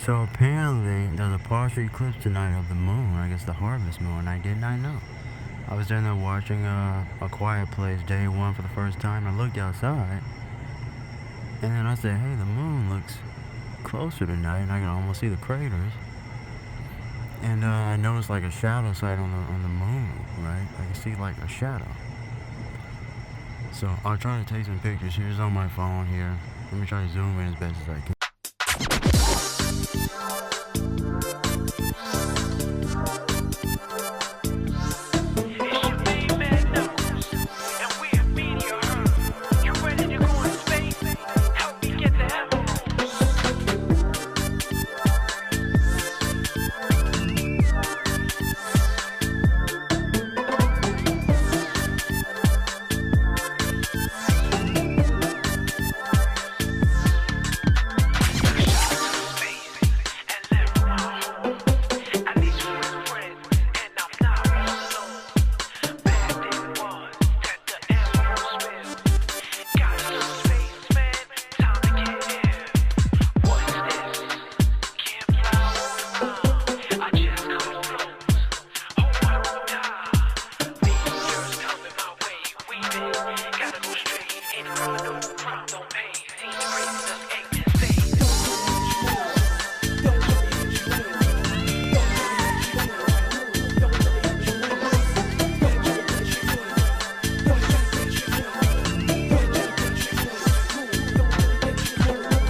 So apparently there's a partial eclipse tonight of the moon. I guess the harvest moon. I did not know. I was down there watching A Quiet Place day one for the first time. I looked outside, and then I said, "Hey, the moon looks closer tonight, and I can almost see the craters." And I noticed like a shadow sight on the moon, right? I can see like a shadow. So I'll try to take some pictures. Here's on my phone here. Let me try to zoom in as best as I can.